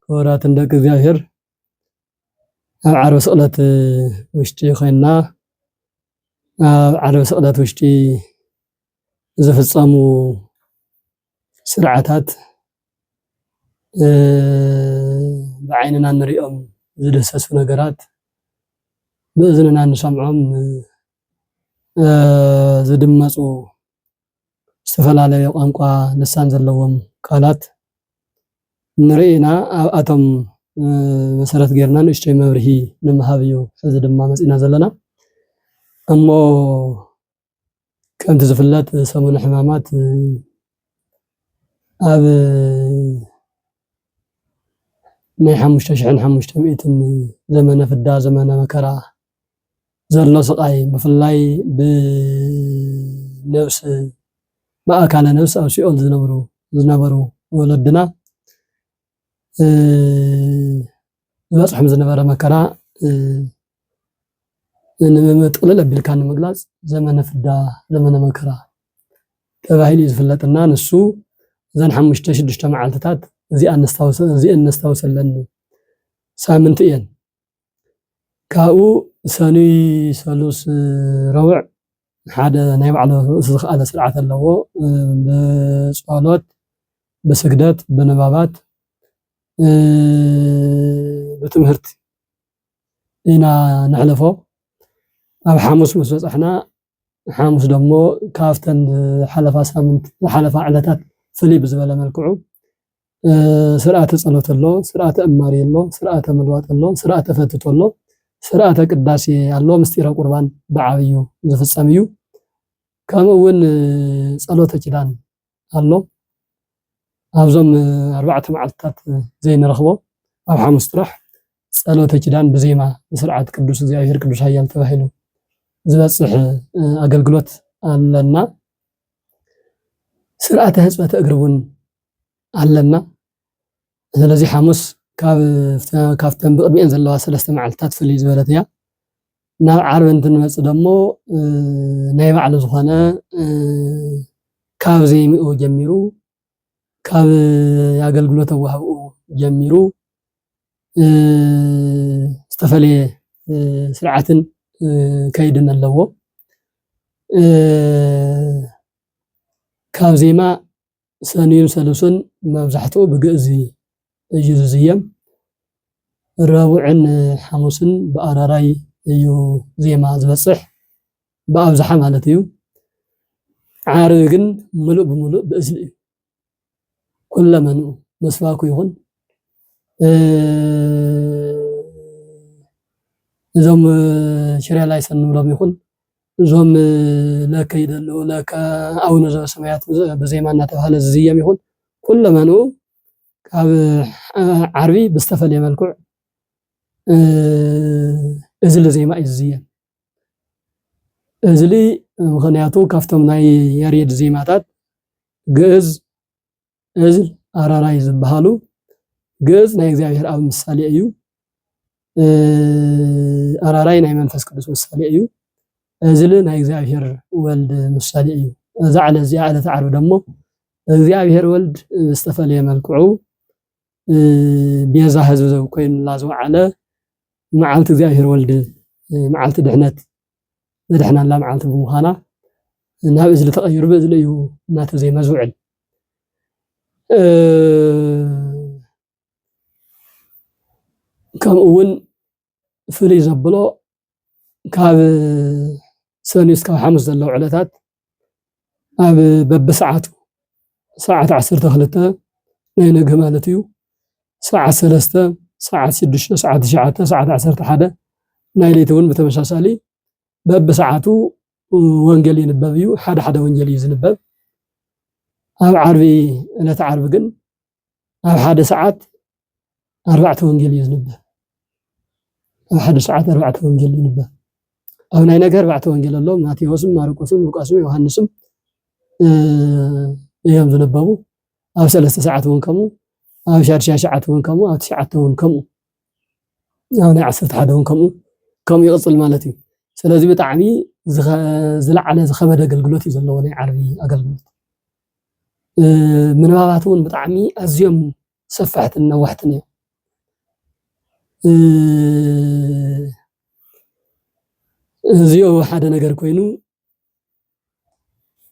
ክቡራት እንደ እግዚአብሔር ኣብ ዓርቢ ስቕለት ውሽጢ ኮይና ኣብ ዓርቢ ስቕለት ውሽጢ ዝፍፀሙ ስርዓታት ብዓይንና እንሪኦም ዝድህሰሱ ነገራት ብእዝንና እንሰምዖም ዝድመፁ ዝተፈላለየ ቋንቋ ልሳን ዘለዎም ቃላት ንርኢ ኢና ኣብኣቶም መሰረት ጌርና ንእሽተይ መብርሂ ንምሃብ እዩ ሕዚ ድማ መፂና ዘለና እሞ ከምቲ ዝፍለጥ ሰሙነ ሕማማት ኣብ ናይ 5500 ዘመነ ፍዳ ዘመነ መከራ ዘሎ ስቃይ ብፍላይ ብነብሲ ብኣካለ ነብሲ ኣብ ሲኦል ዝነበሩ ወለድና ዝበፅሖም ዝነበረ መከራ ጥቕልል ኣቢልካ ንምግላፅ ዘመነ ፍዳ ዘመነ መከራ ተባሂሉ ዝፍለጥና ንሱ እዘን 5-6 መዓልትታት እዚአን ነስታውሰለን ሳምንቲ እየን ካብኡ ሰኒ ሰሉስ ረቡዕ ሓደ ናይ ባዕሉ ዝኽኣለ ስርዓት ኣለዎ ብፀሎት ብስግደት ብንባባት ብትምህርቲ ኢና ነሕልፎ ኣብ ሓሙስ ምስ በፃሕና ሓሙስ ደሞ ካብተን ሓለፋ ሳምንት ሓለፋ ዕለታት ፍልይ ብዝበለ መልክዑ ስርዓተ ፀሎት ኣሎ ስርዓተ እማሪ ኣሎ ስርዓተ ምልዋጥ ኣሎ ስርዓተ ፈትቶ ኣሎ ስርዓተ ቅዳሴ ኣሎ ምስጢረ ቁርባን ብዓብዩ ዝፍፀም እዩ ከምኡ እውን ፀሎተ ኪዳን ኣሎ ኣብዞም 4 መዓልትታት ዘይንረኽቦ ኣብ ሓሙስ ጥራሕ ፀሎተ ኪዳን ብዜማ ብስርዓት ቅዱስ እግዚአብሔር ቅዱስ ሃያል ተባሂሉ ዝበፅሕ ኣገልግሎት ኣለና ስርዓተ ህፅበተ እግሪ እውን ኣለና ስለዚ ሓሙስ ካብተን ብቅድሚአን ዘለዋ 3 መዓልትታት ፍልይ ዝበለት እያ ናብ ዓርቢ እንትንመፅእ ደሞ ናይ ባዕሉ ዝኾነ ካብ ዘይምኡ ጀሚሩ ካብ ኣገልግሎት ኣዋህብኡ ጀሚሩ ዝተፈለየ ስርዓትን ከይድን ኣለዎ ካብ ዜማ ሰኒን ሰሉስን መብዛሕትኡ ብግእዝ እዩ ዝዝየም ረቡዕን ሓሙስን ብኣራራይ እዩ ዜማ ዝበፅሕ ብኣብዝሓ ማለት እዩ ዓርቢ ግን ሙሉእ ብሙሉእ ብእዝሊ እዩ ኩለመንኡ መስባኩ ይኹን እዞም ሽርያላይ ሰንብሎም ይኹን እዞም ለከ ይደልው ለከ ኣቡነ ዘበሰማያት ብዜማ እናተባህለ ዝዝየም ይኹን ኩለመንኡ ካብ ዓርቢ ብዝተፈለየ መልክዕ እዝሊ ዜማ እዩ ዝዝየም እዝሊ ምክንያቱ ካብቶም ናይ ያሬድ ዜማታት ግእዝ እዝል ኣራራይ ዝበሃሉ ግእዝ ናይ እግዚአብሔር ኣብ ምሳሌ እዩ ኣራራይ ናይ መንፈስ ቅዱስ ምሳሌ እዩ እዝሊ ናይ እግዚአብሔር ወልድ ምሳሌ እዩ እዛ ዕለተ ዓርቢ ደሞ እግዚአብሔር ወልድ ዝተፈለየ መልክዑ ቤዛ ህዝቢ ኮይኑላ ዝወዓለ መዓልቲ እግዚአብሔር ወልድ መዓልቲ ድሕነት ዝድሕናላ መዓልቲ ብምዃና ናብ እዝሊ ተቐይሩ ብእዝሊ እዩ እናተዜመ ዝውዕል ከምኡ እውን ፍልይ ዘብሎ ካብ ሰኒ እስካብ ሓሙስ ዘለው ዕለታት ኣብ በብሰዓቱ ሰዓት 12 ናይ ነግህ ማለት እዩ ሰዓት 3 ሰዓት 6 ሰዓት 9 ሰዓት 11 ናይ ለይቲ እውን ብተመሳሳሊ በብሰዓቱ ወንጌል ይንበብ እዩ ሓደ ወንጌል እዩ ዝንበብ ኣብ ዓርቢ ዕለተ ዓርቢ ግን ኣብ ሓደ ሰዓት 4 ወንጌል እዩ ዝንበብ ኣብ ሓደ ሰዓት 4 ወንጌል ይንበብ ኣብ ናይ ነገር 4 ወንጌል ኣሎ ማቴዎስን ማርቆስን ሉቃስን ዮሃንስን እዮም ዝንበቡ ኣብ 3 ሰዓት እውን ከምኡ ኣብ 6 ሰዓት እውን ከምኡ ኣብ 9 እውን ከምኡ ኣብ ናይ 11 እውን ከምኡ ይቕፅል ማለት እዩ ስለዚ ብጣዕሚ ዝለዓለ ዝኸበደ ኣገልግሎት እዩ ዘለዎ ናይ ዓርቢ ኣገልግሎት ምንባባት እውን ብጣዕሚ ኣዝዮም ሰፋሕትን ነዋሕትን እዮም እዚኦ ሓደ ነገር ኮይኑ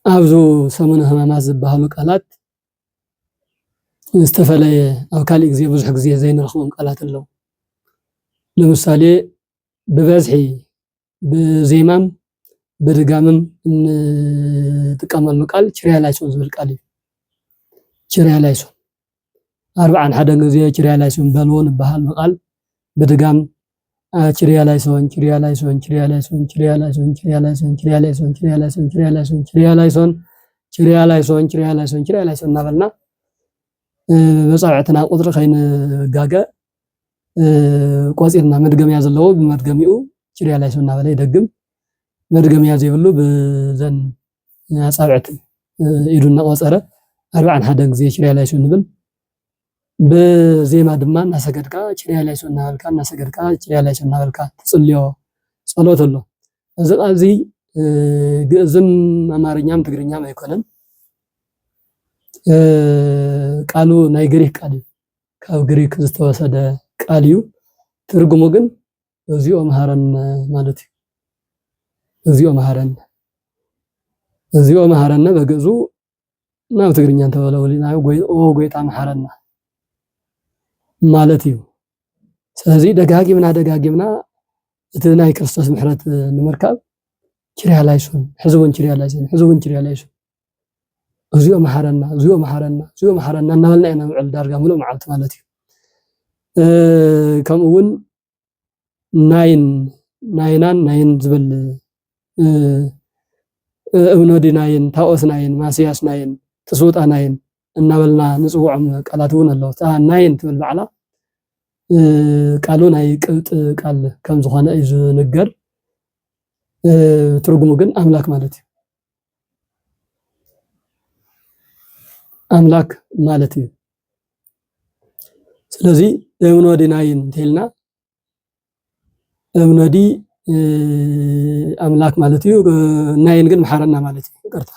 ኣብዞ ሰሙነ ሕማማት ዝበሃሉ ቃላት ዝተፈለየ ኣብ ካሊእ ግዜ ብዙሕ ግዜ ዘይንረኽቦም ቃላት ኣለዉ። ለምሳሌ ብበዝሒ ብዜማም ብድጋምም እንጥቀመሉ ቃል ኪርያላይሶን ዝብል ቃል እዩ። ኪርያላይሶን 41 ግዜ ኪርያላይሶን በልዎ ንበሃል በቃል ብድጋም ኪርያላይሶን ኪርያላይሶን ኪርያላይሶን ኪርያላይሶን ኪርያላይሶን ኪርያላይሶን ኪርያላይሶን ኪርያላይሶን ኪርያላይሶን ኪርያላይሶን ኪርያላይሶን ኪርያላይሶን እናበልና መጻውዕትና ቁጥሪ ከይንጋገ ቆፂርና መድገምያ ዘለዎ ብመድገሚኡ ኪርያላይሶን እናበለ ይደግም መድገምያ ዘይብሉ ብዘን አጻብዕት ኢዱና ቆፀረ 41 ግዜ ኪርያላይሶን ንብል በዜማ ድማ እናሰገድካ ኪርያላይሶን እናበልካ እናሰገድካ ኪርያላይሶን እናበልካ ትጽልዮ ጸሎት ኣሎ። እዚ ቃል እዚ ግዕዝም አማርኛም ትግርኛም አይኮነን። ቃሉ ናይ ግሪክ ቃል እዩ። ካብ ግሪክ ዝተወሰደ ቃል እዩ። ትርጉሙ ግን እግዚኦ መሐረነ ማለት እዩ። እግዚኦ መሐረነ እግዚኦ መሐረነ በግዕዙ ናብ ትግርኛ እንተበለውልና ኦ ጎይታ መሐረና ማለት እዩ። ስለዚ ደጋጊምና እቲ ናይ ክርስቶስ ምሕረት ንምርካብ ኪርያላይሶን ሕዝቡን ኪርያላይሶን ሕዝቡን ኪርያላይሶን እግዚኦ መሐረና እግዚኦ መሐረና እግዚኦ መሐረና እናበልና ኢና ንውዕል ዳርጋ ሙሉእ መዓልቲ ማለት እዩ። ከምኡውን ናይን ዝብል እብኖዲ ናይን ታኦስ ናይን ማስያስ ናይን ትስውጣ ናይን እናበልና ንጽውዖም ቃላት እውን ኣለዉ። ናይን ትብል በዕላ ቃሉ ናይ ቅብጥ ቃል ከም ዝኾነ እዩ ዝንገር። ትርጉሙ ግን አምላክ ማለት እዩ። አምላክ ማለት እዩ። ስለዚ እብኖዲ ናይን እንተኢልና እብኖዲ አምላክ ማለት እዩ። ናይን ግን መሐረና ማለት እዩ። ይቅርታ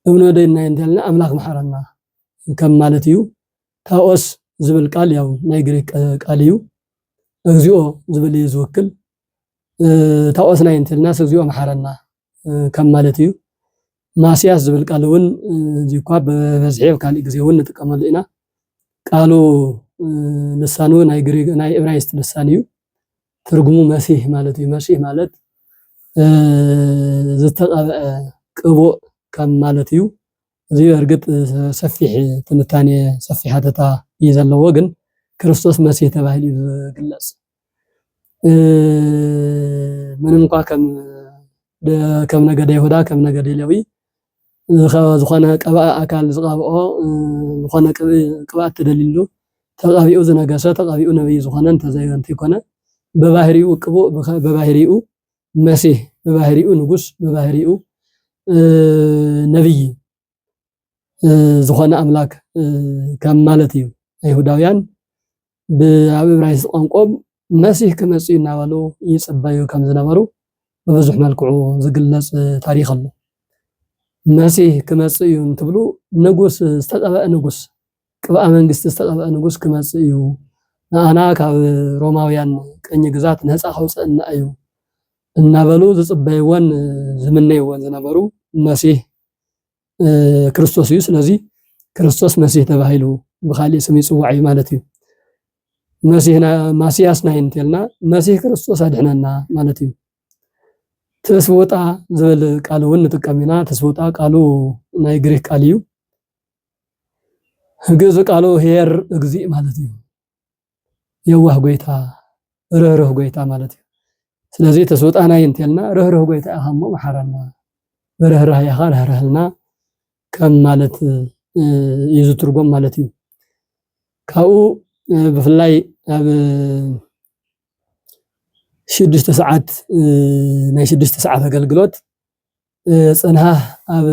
እብኖዲ ናይን እንተኢልና አምላክ መሐረና ከም ማለት እዩ። ታኦስ ዝብል ቃል ያው ናይ ግሪክ ቃል እዩ። እግዚኦ ዝብል እዩ ዝውክል። ታኦስ ናይን እንተኢልና እግዚኦ መሐረና ከም ማለት እዩ። ማስያስ ዝብል ቃል እውን እዚኳ በበዝሒ ካሊእ ግዜ እውን ንጥቀመሉ ኢና። ቃሉ ልሳኑ ናይ ግሪክ ናይ ዕብራይስጥ ልሳን እዩ። ትርጉሙ መሲህ ማለት እዩ። መሲህ ማለት ዝተቐብአ ቅቡእ ከም ማለት እዩ። እዚ እርግጥ ሰፊሕ ትንታኔ ሰፊሕ ሓተታ እዩ ዘለዎ፣ ግን ክርስቶስ መሲህ ተባሂሉ ዝግለጽ ምንም እንኳ ከም ነገደ ይሁዳ ከም ነገደ ሌዊ ዝኾነ ቀባእ ኣካል ዝቐብኦ ዝኾነ ቅብኣት ተደሊሉ ተቐቢኡ ዝነገሰ ተቐቢኡ ነብይ ዝኾነ እንተይኮነ በባህሪኡ ቅቡእ በባህሪኡ መሲህ በባህሪኡ ንጉስ በባህሪኡ ነብይ ዝኾነ አምላክ ከም ማለት እዩ። አይሁዳውያን ብኣብ ዕብራይስጥ ቋንቋ መሲህ ክመጽእ እናበሉ ይጽበዩ ከም ዝነበሩ በብዙሕ መልክዑ ዝግለጽ ታሪኽ ኣሎ። መሲህ ክመጽእ እዩ እንትብሉ ንጉስ ዝተቐብአ ንጉስ ቅብኣ መንግስቲ ዝተቐብአ ንጉስ ክመጽእ እዩ፣ ንኣና ካብ ሮማውያን ቅኝ ግዛት ነፃ ከውፅአና እዩ እናበሉ ዝጽበይዎን ዝምነይዎን ዝነበሩ መሲህ ክርስቶስ እዩ። ስለዚ ክርስቶስ መሲህ ተባሂሉ ብኻሊእ ስም ይጽዋዕ እዩ ማለት እዩ። መሲህና ማስያስ ናይ እንተልና መሲህ ክርስቶስ አድሕነና ማለት እዩ። ተስቦጣ ዝብል ቃል እውን ንጥቀም ኢና። ተስቦጣ ቃሉ ናይ ግሪክ ቃል እዩ። ግዕዝ ቃሉ ሄር እግዚእ ማለት እዩ። የዋህ ጎይታ ርህሩህ ጎይታ ማለት እዩ። ስለዚ ተስቦጣ ናይ እንተልና ርህሩህ ጎይታ ኢኻ እሞ መሐረና በርህራህ ኢኻ ርህርህልና ከም ማለት እዩ ዝትርጎም ማለት እዩ። ካብኡ ብፍላይ ኣብ 6 ሰዓት ናይ 6 ሰዓት አገልግሎት ጽንሃ ኣብ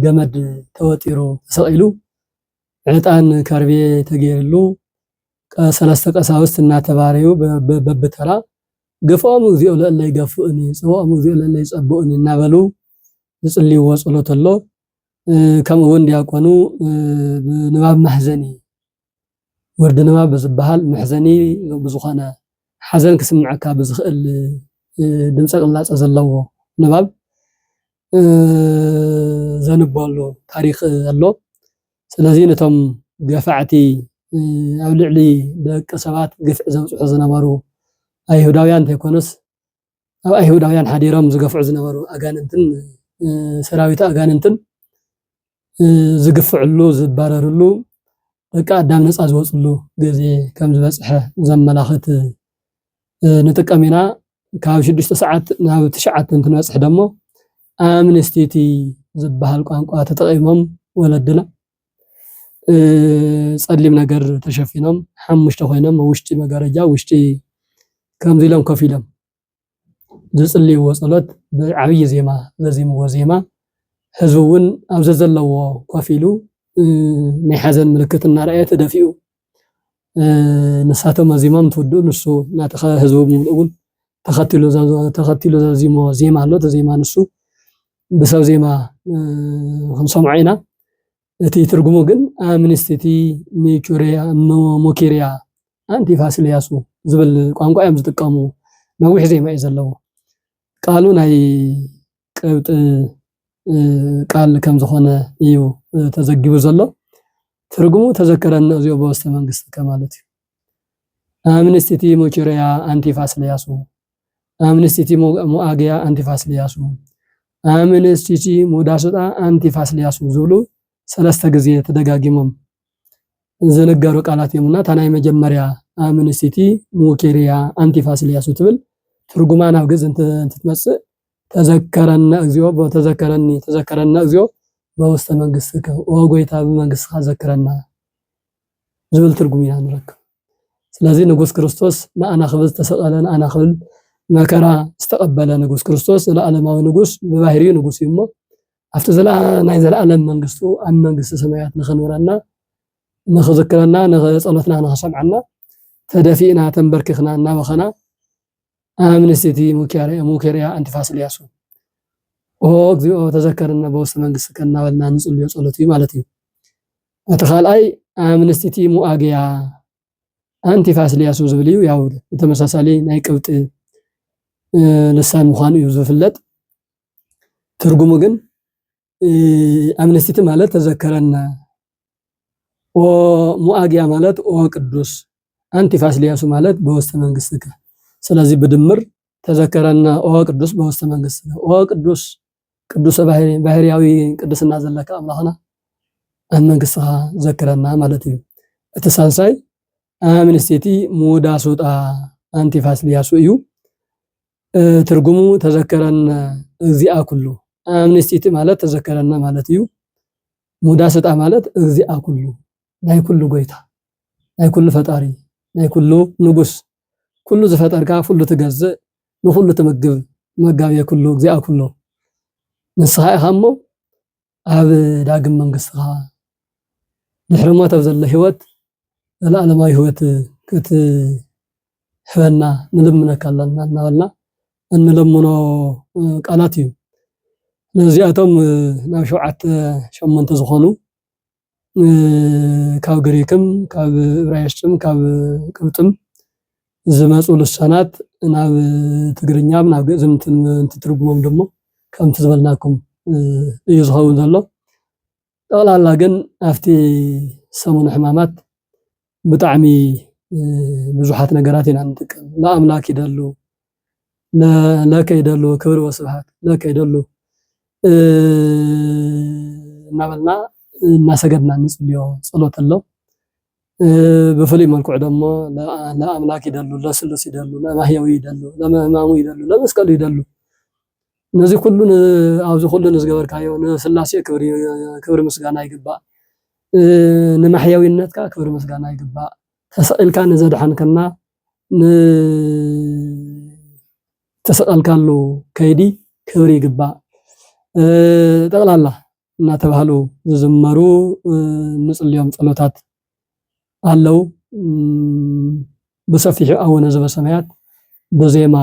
ገመድ ተወጢሩ ተሰቂሉ ዕጣን ከርቤ ተገይርሉ ሰለስተ ቀሳውስት እናተባረዩ በብተራ ገፎም እግዚኦ ለለ ይገፍኡኒ ጽዋኦም እግዚኦ ለለ ይጸብኡኒ እናበሉ ዝጽልይዎ ጸሎት ኣሎ። ከምኡ እውን ዲያቆኑ ብንባብ ማሕዘኒ ወርድ ንባብ ብዝበሃል መሕዘኒ ብዙኾነ ሓዘን ክስምዓካ ብዝኽእል ድምፀ ቅላፀ ዘለዎ ንባብ ዘንበሉ ታሪክ ኣሎ ስለዚ ነቶም ገፋዕቲ ኣብ ልዕሊ ደቂ ሰባት ግፍዕ ዘብፅሑ ዝነበሩ ኣይሁዳውያን እንተይኮነስ ኣብ ኣይሁዳውያን ሓዲሮም ዝገፍዑ ዝነበሩ ኣጋንንትን ሰራዊት ኣጋንንትን ዝግፍዕሉ ዝባረርሉ ደቂ ኣዳም ነፃ ዝወፅሉ ግዜ ከም ዝበፅሐ ዘመላኽት ንጥቀም ኢና ካብ 6 ሰዓት ናብ 9 እንትንበፅሕ ደሞ ኣምነስቲቲ ዝበሃል ቋንቋ ተጠቒሞም ወለድና ጸሊም ነገር ተሸፊኖም ሓሙሽተ ኮይኖም ውሽጢ መጋረጃ ውሽጢ ከምዚ ኢሎም ኮፍ ኢሎም ዝጽልይዎ ጸሎት ብዓብይ ዜማ ዘዚምዎ ዜማ ህዝቡ እውን ኣብዚ ዘለዎ ኮፍ ኢሉ ናይ ሓዘን ምልክት እናርኣየ ተደፊኡ ንሳቶም ኣዚሞም ትውድኡ ንሱ እናተኸ ህዝቡ እውን ተኸቲሉ ዘዚሞ ዜማ ኣሎ ዜማ ንሱ ብሰብ ዜማ ክንሰምዖ ኢና እቲ ትርጉሙ ግን ኣምነስቲቲ ሞኬርያ አንቲፋሲልያሱ ዝብል ቋንቋ እዮም ዝጥቀሙ ነዊሕ ዜማ እዩ ዘለዎ ቃሉ ናይ ቅብጥ ቃል ከም ዝኾነ እዩ ተዘጊቡ ዘሎ ትርጉሙ ተዘከረና እዚኦ በውስተ መንግስት ከማለት እዩ ኣምነስቲቲ ሞኬርያ አንቲፋሲልያሱ ኣምነስቲቲ ሞአግያ አንቲፋሲልያሱ ኣምነስቲቲ ሞዳሶጣ አንቲፋሲልያሱ ዝብሉ ሰለስተ ግዜ ተደጋጊሞም ዝነገሩ ቃላት እዮምና ታናይ መጀመርያ ኣምነስቲቲ ሞኬርያ አንቲፋሲልያሱ ትብል ትርጉማ ናብ ግዝ እንትትመጽእ ተዘከረና እግዚኦ ተዘከረና እግዚኦ በውስተ መንግስትከ ወጎይታ በመንግስትካ ዘከረና ዝብል ትርጉም ኢና ንረክብ ስለዚ ንጉስ ክርስቶስ ንኣና ክብል ተሰቀለ ንኣና ክብል መከራ ዝተቀበለ ንጉስ ክርስቶስ ለዓለማዊ ንጉስ በባህሪኡ ንጉስ እዩ እሞ ኣብቲ ናይ ዘለዓለም መንግስቱ ኣብ መንግስቲ ሰማያት ንኽንብረና ንኽዝክረና ንጸሎትና ንኽሰምዓና ተደፊእና ተንበርኪኽና እናበኸና ኣምነስቲቲ ሞኬርያ አንቲፋሲልያሱ እግዚኦ ተዘከረና በውስተ መንግስትከ እናበልና ንጽልዮ ጸሎት እዩ ማለት እዩ እቲ ካልኣይ ኣምነስቲቲ ሞአግያ አንቲፋሲልያሱ ዝብል እዩ ያው ተመሳሳሊ ናይ ቅብጥ ልሳን ምዃኑ እዩ ዝፍለጥ ትርጉሙ ግን ኣምነስቲቲ ማለት ተዘከረና ሞአግያ ማለት ቅዱስ አንቲፋሲልያሱ ማለት በውስተ መንግስትከ ስለዚ ብድምር ተዘከረና ቅዱስ በውስተ መንግስትከ ቅዱስ ባህርያዊ ቅድስና ዘለካ ኣምላኽና ኣብ መንግስትኻ ዘክረና ማለት እዩ እቲ ሳልሳይ ኣምነስቲቲ ሞዳሶጣ አንቲፋሲልያሱ እዩ ትርጉሙ ተዘከረና እግዚአ ኩሉ ኣምነስቲቲ ማለት ተዘከረና ማለት እዩ ሞዳሶጣ ማለት እግዚአ ኩሉ ናይ ኩሉ ጎይታ ናይ ኩሉ ፈጣሪ ናይ ኩሉ ንጉስ ኩሉ ዝፈጠርካ ኩሉ ትገዝእ ንኩሉ ትምግብ መጋቢ ኩሉ እግዚአ ኩሉ ንስኻ ኢኻ እሞ ኣብ ዳግም መንግስትኻ ድሕሪ ሞት ኣብ ዘሎ ህይወት ዘለዓለማዊ ህይወት ክትህበና ንልምነካ ኣለና እናበልና እንለምኖ ቃላት እዩ ነዚኣቶም ናብ 7-8 ዝኾኑ ካብ ግሪክም ካብ ዕብራይስጥም ካብ ቅብጥም ዝመፁ ልሳናት ናብ ትግርኛም ናብ ግዕዝም እንትትርጉሞም ደሞ ከምቲ ዝበልናኩም እዩ ዝኸውን ዘሎ ጠቕላላ ግን ኣብቲ ሰሙን ሕማማት ብጣዕሚ ብዙሓት ነገራት ኢና ንጥቀም ለኣምላክ ይደሉ ለከ ይደሉ ክብሪ ወስብሃት ለከ ይደሉ እናበልና እናሰገድና ንጽልዮ ጸሎት ኣሎ بفلي مالكو دمو لا أملاك يدلو لا سلس يدلو لا مهيوي يدلو لا مامو يدلو لا مسكال يدلو نزي كلون أوزو كلون نزجبر كايو نسلاسي كبر مسجانا يجبا نمحيوي النتكا كبر مسجانا يجبا تسأل كان زاد حن كنا تسأل كان له كيدي كبر يجبا تقول الله نتبهلو زمرو نسأل اليوم صلوات አለው በሰፊሕ አወነ ዘበሰማያት በዜማ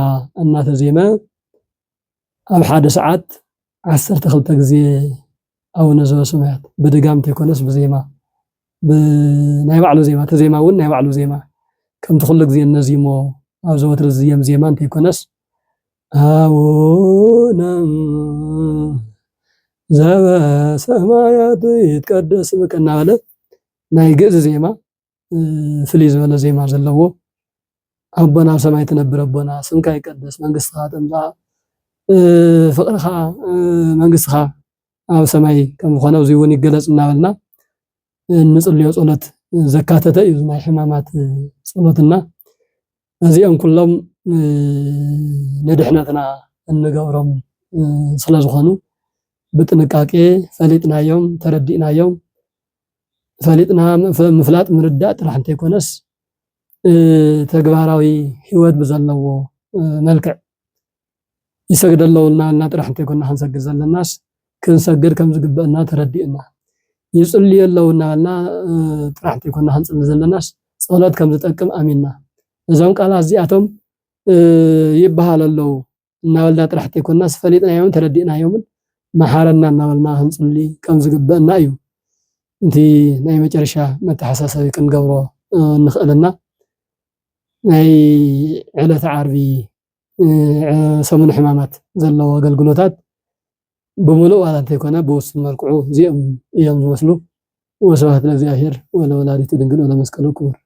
እናተ ዜማ ኣብ ሓደ ሰዓት 12 ግዜ አወነ ዘበሰማያት በድጋም ተኮነስ በዜማ ብናይ ባዕሉ ዜማ ተዜማ እውን ናይ ባዕሉ ዜማ ከምቲ ኩሉ ግዜ ነዚሞ ኣብ ዘወትር ዝየም ዜማ እንተይኮነስ አቡነ ዘበሰማያት ይትቀደስ ስምከ እናበለ ናይ ግእዝ ዜማ ፍልይ ዝበለ ዜማ ዘለዎ አቦና ኣብ ሰማይ ትነብር አቦና ስምካ ይቀደስ መንግስትኻ ትምጻእ ፍቅርኻ መንግስትኻ ኣብ ሰማይ ከም ዝኾነ እዚ እውን ይገለጽ እናበልና ንጽልዮ ጸሎት ዘካተተ እዩ ናይ ሕማማት ጸሎትና እዚኦም ኩሎም ንድሕነትና እንገብሮም ስለ ዝኾኑ ብጥንቃቄ ፈሊጥናዮም ተረዲእናዮም ፈሊጥና ምፍላጥ ምርዳእ ጥራሕ እንተይኮነስ ተግባራዊ ህይወት ብዘለዎ መልክዕ ይሰግደለውና እና ጥራሕ እንተይኮንና ክንሰግድ ዘለናስ ክንሰግድ ከም ዝግበአና ተረዲእና ይጽልየለውና እና ጥራሕ እንተይኮንና ክንጽሊ ዘለናስ ጸሎት ከም ዝጠቅም አሚንና እዞም ቃላት እዚኣቶም ይበሃለለው እናበልና ጥራሕ እንተይኮንናስ ፈሊጥናዮም ተረዲእናዮም መሓረና እናበልና ክንጽሊ ከም ዝግበአና እዩ እቲ ናይ መጨረሻ መተሓሳሰቢ ክንገብሮ ንኽእልና ናይ ዕለተ ዓርቢ ሰሙን ሕማማት ዘለዎ አገልግሎታት ብምሉእ ዋላ እንተይኮነ ብውሱን መልክዑ እዚኦም እዮም ዝመስሉ ወስብሐት ለእግዚአብሔር ወለወላዲቱ ድንግል ወለመስቀሉ ክቡር